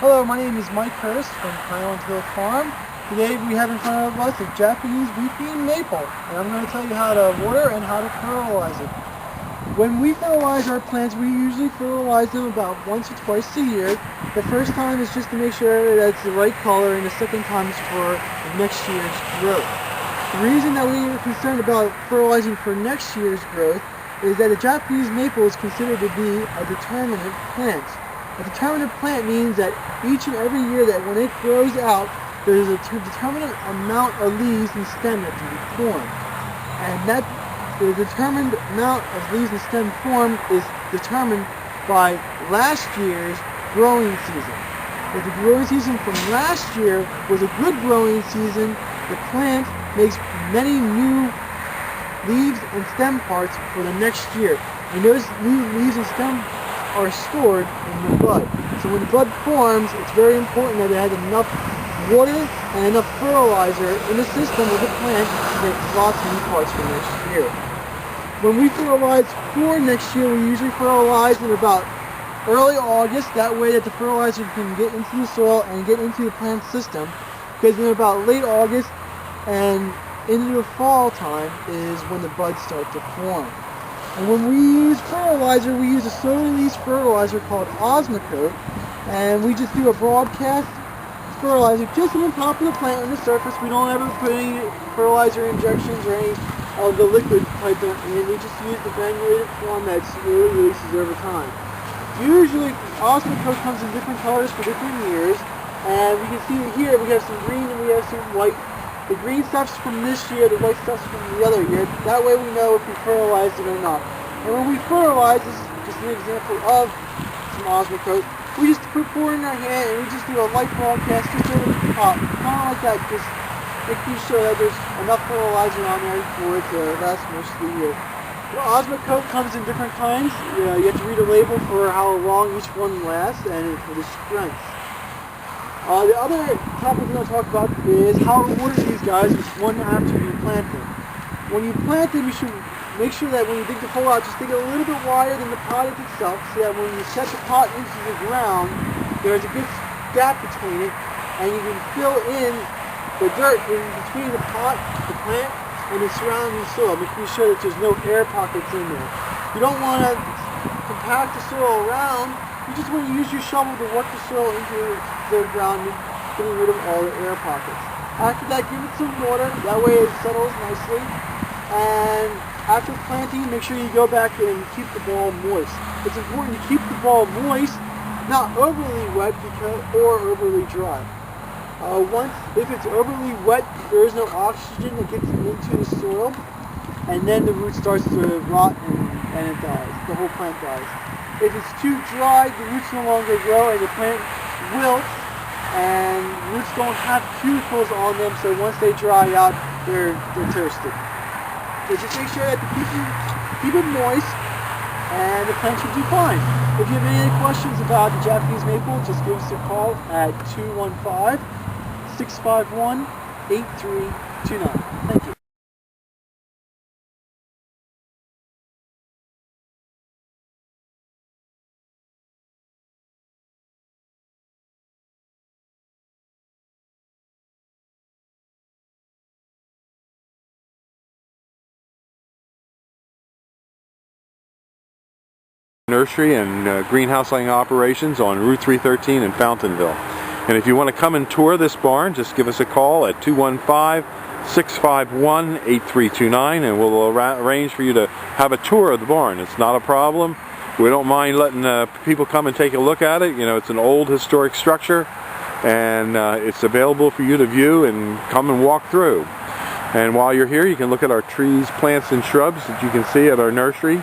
Hello, my name is Mike Curtis from Highland Hill Farm. Today we have in front of us a Japanese weeping maple, and I'm going to tell you how to water and how to fertilize it. When we fertilize our plants, we usually fertilize them about once or twice a year. The first time is just to make sure that it's the right color, and the second time is for next year's growth. The reason that we are concerned about fertilizing for next year's growth is that a Japanese maple is considered to be a determinate plant. A determinate plant means that each and every year that when it grows out, there's a determinate amount of leaves and stem that can be formed. And that the determined amount of leaves and stem formed is determined by last year's growing season. If the growing season from last year was a good growing season, the plant makes many new leaves and stem parts for the next year. And those new leaves and stem are stored in the bud. So when the bud forms, it's very important that it has enough water and enough fertilizer in the system of the plant to make lots of new parts for next year. When we fertilize for next year, we usually fertilize in about early August. That way that the fertilizer can get into the soil and get into the plant system. Because in about late August and into the fall time is when the buds start to form. And when we use fertilizer, we use a slow-release fertilizer called Osmocote, and we just do a broadcast fertilizer just on the top of the plant on the surface. We don't ever put any fertilizer injections or any of the liquid type in. We just use the granulated form that slowly releases over time. Usually, Osmocote comes in different colors for different years, and we can see here we have some green and we have some white. The green stuff's from this year, the white stuff's from the other year. That way we know if we fertilized it or not. And when we fertilize, this is just an example of some Osmocote, we just pour it in our hand and we just do a light broadcast just over the top. Kind of like that, just making sure that there's enough fertilizer on there for it to last most of the year. The Osmocote comes in different kinds. You have to read a label for how long each one lasts and for the strength. The other topic we're going to talk about is how to water these guys one after you plant them. When you plant them, you should make sure that when you dig the hole out, just dig it a little bit wider than the pot itself, so that when you set the pot into the ground, there's a good gap between it, and you can fill in the dirt in between the pot, the plant, and the surrounding soil, making sure that there's no air pockets in there. You don't want to compact the soil around. You just want to use your shovel to work the soil into the ground, getting rid of all the air pockets. After that, give it some water. That way it settles nicely. And after planting, make sure you go back and keep the ball moist. It's important to keep the ball moist, not overly wet or overly dry. If it's overly wet, there is no oxygen that gets into the soil, and then the root starts to rot and it dies. The whole plant dies. If it's too dry, the roots no longer grow and the plant wilts, and roots don't have cuticles on them, so once they dry out, they're toasted. So just make sure that keep it moist, and the plant should do fine. If you have any questions about the Japanese maple, just give us a call at 215-651-8329. Thank you. Nursery and greenhouse laying operations on Route 313 in Fountainville. And if you want to come and tour this barn, just give us a call at 215-651-8329 and we'll arrange for you to have a tour of the barn. It's not a problem. We don't mind letting people come and take a look at it. You know, it's an old historic structure and it's available for you to view and come and walk through. And while you're here, you can look at our trees, plants, and shrubs that you can see at our nursery.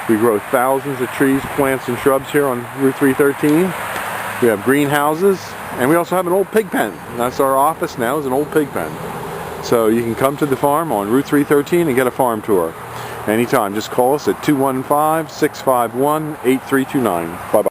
We grow thousands of trees, plants, and shrubs here on Route 313. We have greenhouses, and we also have an old pig pen. That's our office now, is an old pig pen. So you can come to the farm on Route 313 and get a farm tour. Anytime, just call us at 215-651-8329. Bye-bye.